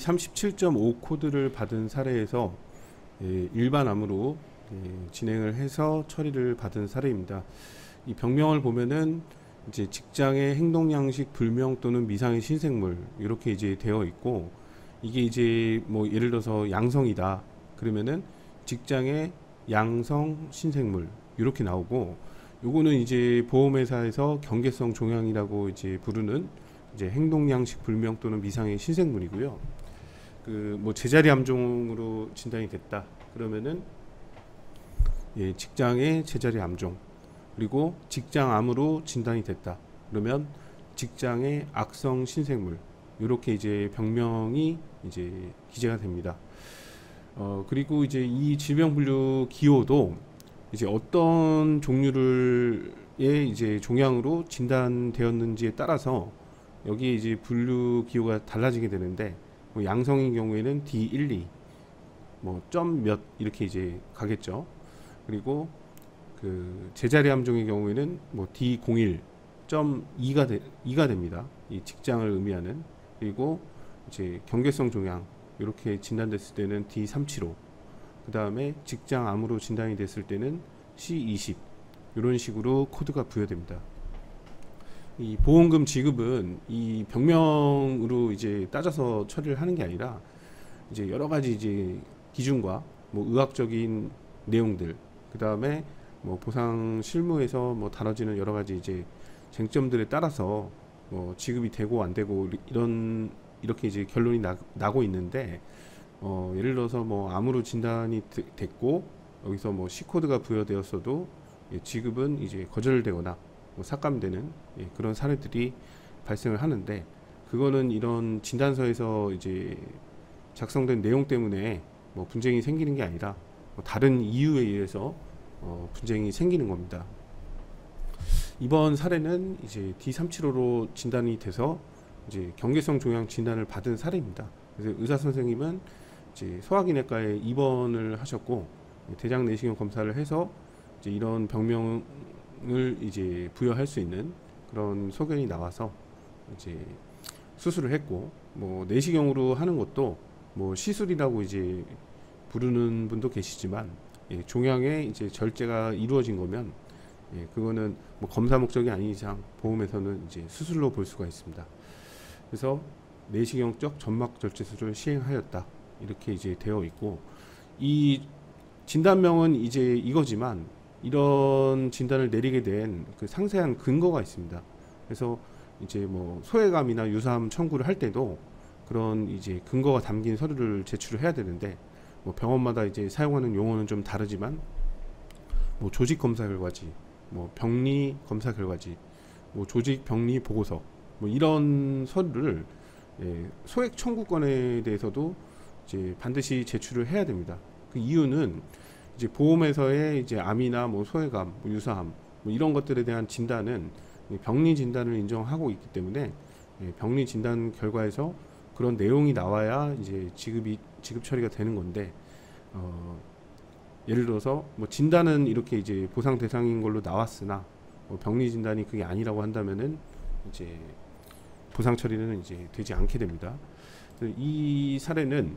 D37.5 코드를 받은 사례에서 일반 암으로 진행을 해서 처리를 받은 사례입니다. 이 병명을 보면은 이제 직장의 행동 양식 불명 또는 미상의 신생물 이렇게 이제 되어 있고, 이게 이제 뭐 예를 들어서 양성이다 그러면은 직장의 양성 신생물 이렇게 나오고, 요거는 이제 보험회사에서 경계성 종양이라고 이제 부르는 이제 행동 양식 불명 또는 미상의 신생물이고요. 그 뭐 제자리 암종으로 진단이 됐다 그러면은 직장의 제자리 암종, 그리고 직장암으로 진단이 됐다 그러면 직장의 악성 신생물, 이렇게 이제 병명이 이제 기재가 됩니다. 그리고 이제 이 질병 분류 기호도 이제 어떤 종류의 이제 종양으로 진단되었는지에 따라서 여기에 이제 분류 기호가 달라지게 되는데, 뭐 양성인 경우에는 D12, 뭐 점 몇 이렇게 이제 가겠죠. 그리고 그 제자리 암종의 경우에는 뭐 D01.2가 됩니다. 이 직장을 의미하는. 그리고 이제 경계성 종양 이렇게 진단됐을 때는 D375, 그 다음에 직장암으로 진단이 됐을 때는 C20, 이런 식으로 코드가 부여됩니다. 이 보험금 지급은 이 병명으로 이제 따져서 처리를 하는 게 아니라 이제 여러 가지 이제 기준과 뭐 의학적인 내용들, 그 다음에 뭐 보상 실무에서 뭐 다뤄지는 여러 가지 이제 쟁점들에 따라서 뭐 지급이 되고 안 되고 이렇게 이제 결론이 나고 있는데, 예를 들어서 뭐 암으로 진단이 됐고 여기서 뭐 C 코드가 부여되었어도 지급은 이제 거절되거나 뭐 삭감되는 그런 사례들이 발생을 하는데, 그거는 이런 진단서에서 이제 작성된 내용 때문에 뭐 분쟁이 생기는 게 아니라 뭐 다른 이유에 의해서 분쟁이 생기는 겁니다. 이번 사례는 이제 D375로 진단이 돼서 이제 경계성 종양 진단을 받은 사례입니다. 그래서 의사 선생님은 이제 소화기내과에 입원을 하셨고, 대장 내시경 검사를 해서 이제 이런 병명을 이제 부여할 수 있는 그런 소견이 나와서 이제 수술을 했고, 뭐 내시경으로 하는 것도 뭐 시술이라고 이제 부르는 분도 계시지만, 종양의 이제 절제가 이루어진 거면 그거는 뭐 검사 목적이 아닌 이상 보험에서는 이제 수술로 볼 수가 있습니다. 그래서 내시경적 점막 절제술을 시행하였다 이렇게 이제 되어 있고, 이 진단명은 이제 이거지만 이런 진단을 내리게 된 그 상세한 근거가 있습니다. 그래서 이제 뭐 소외감이나 유사암 청구를 할 때도 그런 이제 근거가 담긴 서류를 제출을 해야 되는데, 뭐 병원마다 이제 사용하는 용어는 좀 다르지만 뭐 조직 검사 결과지, 뭐 병리 검사 결과지, 뭐 조직 병리 보고서, 뭐 이런 서류를 소액 청구권에 대해서도 이제 반드시 제출을 해야 됩니다. 그 이유는 이제 보험에서의 이제 암이나 뭐 소외감, 뭐 유사암, 뭐 이런 것들에 대한 진단은 병리 진단을 인정하고 있기 때문에 병리 진단 결과에서 그런 내용이 나와야 이제 지급 처리가 되는 건데, 예를 들어서 뭐 진단은 이렇게 이제 보상 대상인 걸로 나왔으나 뭐 병리 진단이 그게 아니라고 한다면은 이제 보상 처리는 이제 되지 않게 됩니다. 이 사례는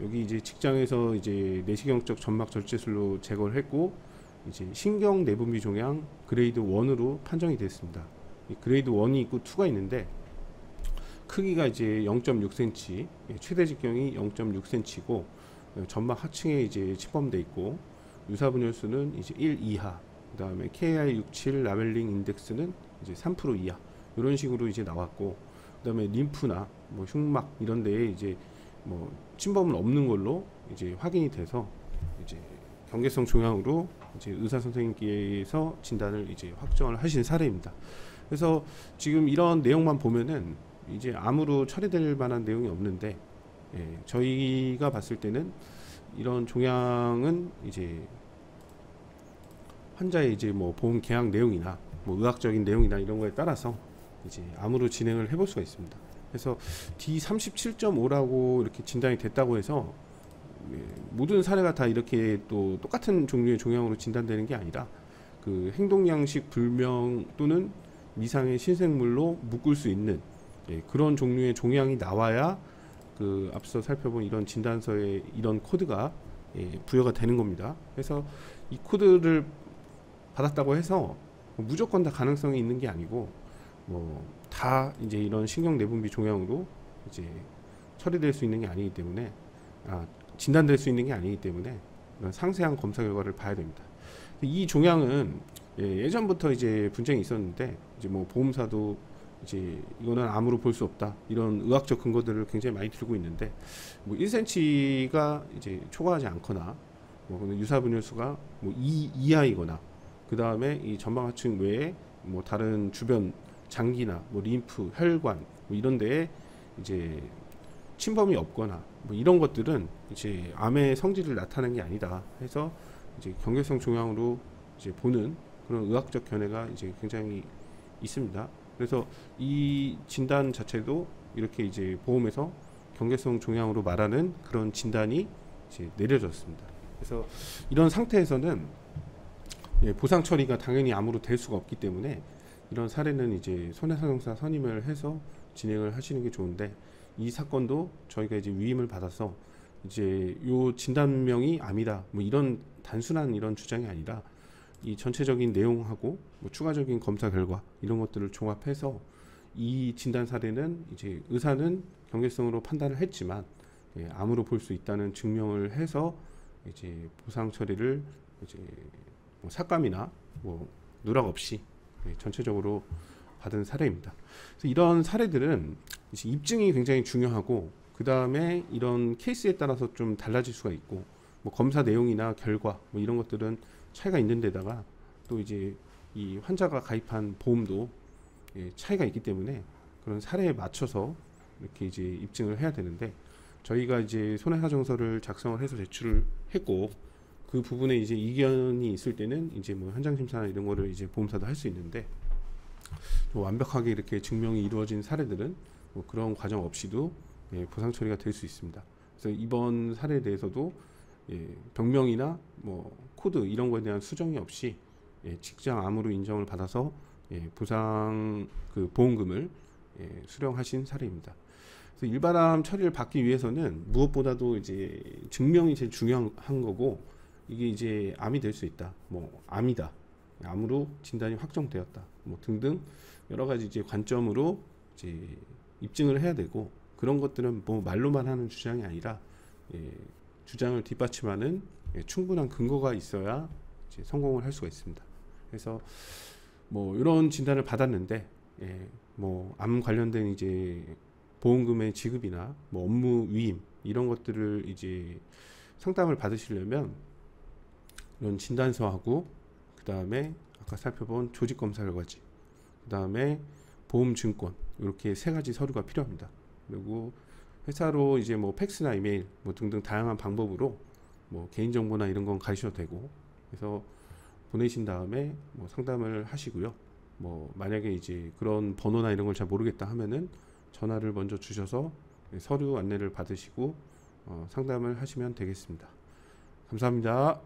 여기 이제 직장에서 이제 내시경적 점막 절제술로 제거를 했고, 이제 신경 내분비 종양 그레이드 1으로 판정이 됐습니다. 이 그레이드 1이 있고 2가 있는데, 크기가 이제 0.6cm, 최대 직경이 0.6cm고 점막 하층에 이제 침범돼 있고, 유사 분열수는 이제 1 이하, 그다음에 KI67 라벨링 인덱스는 이제 3% 이하, 이런 식으로 이제 나왔고, 그다음에 림프나 뭐 흉막 이런 데에 이제 뭐 침범은 없는 걸로 이제 확인이 돼서 이제 경계성 종양으로 이제 의사 선생님께서 진단을 이제 확정을 하신 사례입니다. 그래서 지금 이런 내용만 보면은 이제 암으로 처리될 만한 내용이 없는데, 저희가 봤을 때는 이런 종양은 이제 환자의 이제 뭐 보험 계약 내용이나 뭐 의학적인 내용이나 이런 거에 따라서 이제 암으로 진행을 해볼 수가 있습니다. 그래서 D37.5라고 이렇게 진단이 됐다고 해서 모든 사례가 다 이렇게 또 똑같은 종류의 종양으로 진단되는 게 아니라, 그 행동양식 불명 또는 미상의 신생물로 묶을 수 있는 그런 종류의 종양이 나와야 그 앞서 살펴본 이런 진단서에 이런 코드가 부여가 되는 겁니다. 그래서 이 코드를 받았다고 해서 무조건 다 가능성이 있는 게 아니고 뭐 다 이제 이런 신경 내분비 종양으로 이제 처리될 수 있는 게 아니기 때문에 진단될 수 있는 게 아니기 때문에 이런 상세한 검사 결과를 봐야 됩니다. 이 종양은 예전부터 이제 분쟁이 있었는데 이제 뭐 보험사도 이제 이거는 암으로 볼 수 없다 이런 의학적 근거들을 굉장히 많이 들고 있는데 뭐 1cm가 이제 초과하지 않거나 뭐 유사 분열수가 뭐 2 이하이거나 그 다음에 이 전방하층 외에 뭐 다른 주변 장기나 뭐 림프, 혈관 뭐 이런 데에 이제 침범이 없거나 뭐 이런 것들은 이제 암의 성질을 나타내는 게 아니다 해서 이제 경계성 종양으로 이제 보는 그런 의학적 견해가 이제 굉장히 있습니다. 그래서 이 진단 자체도 이렇게 이제 보험에서 경계성 종양으로 말하는 그런 진단이 이제 내려졌습니다. 그래서 이런 상태에서는 보상 처리가 당연히 암으로 될 수가 없기 때문에 이런 사례는 이제 손해상정사 선임을 해서 진행을 하시는 게 좋은데 이 사건도 저희가 이제 위임을 받아서 이제 요 진단명이 암이다 뭐 이런 단순한 이런 주장이 아니라 이 전체적인 내용하고 뭐 추가적인 검사 결과 이런 것들을 종합해서 이 진단 사례는 이제 의사는 경계성으로 판단을 했지만 암으로 볼 수 있다는 증명을 해서 이제 보상 처리를 이제 뭐 삭감이나 뭐 누락 없이 전체적으로 받은 사례입니다. 그래서 이런 사례들은 이제 입증이 굉장히 중요하고 그 다음에 이런 케이스에 따라서 좀 달라질 수가 있고 뭐 검사 내용이나 결과 뭐 이런 것들은 차이가 있는 데다가 또 이제 이 환자가 가입한 보험도 차이가 있기 때문에 그런 사례에 맞춰서 이렇게 이제 입증을 해야 되는데 저희가 이제 손해사정서를 작성을 해서 제출을 했고 그 부분에 이제 이견이 있을 때는 이제 뭐 현장 심사나 이런 거를 이제 보험사도 할 수 있는데 좀 완벽하게 이렇게 증명이 이루어진 사례들은 뭐 그런 과정 없이도 보상 처리가 될 수 있습니다. 그래서 이번 사례에 대해서도 병명이나 뭐 코드 이런 거에 대한 수정이 없이 직장 암으로 인정을 받아서 보상 그 보험금을 수령하신 사례입니다. 그래서 일반암 처리를 받기 위해서는 무엇보다도 이제 증명이 제일 중요한 거고 이게 이제 암이 될 수 있다, 뭐 암이다, 암으로 진단이 확정되었다, 뭐 등등 여러 가지 이제 관점으로 이제 입증을 해야 되고 그런 것들은 뭐 말로만 하는 주장이 아니라 주장을 뒷받침하는 충분한 근거가 있어야 이제 성공을 할 수가 있습니다. 그래서 뭐 이런 진단을 받았는데 뭐 암 관련된 이제 보험금의 지급이나 뭐 업무 위임 이런 것들을 이제 상담을 받으시려면 이런 진단서하고 그 다음에 아까 살펴본 조직검사 결과지 그 다음에 보험증권 이렇게 세 가지 서류가 필요합니다. 그리고 회사로 이제 뭐 팩스나 이메일 뭐 등등 다양한 방법으로 뭐 개인정보나 이런 건 가셔도 되고 그래서 보내신 다음에 뭐 상담을 하시고요. 뭐 만약에 이제 그런 번호나 이런 걸 잘 모르겠다 하면은 전화를 먼저 주셔서 서류 안내를 받으시고 상담을 하시면 되겠습니다. 감사합니다.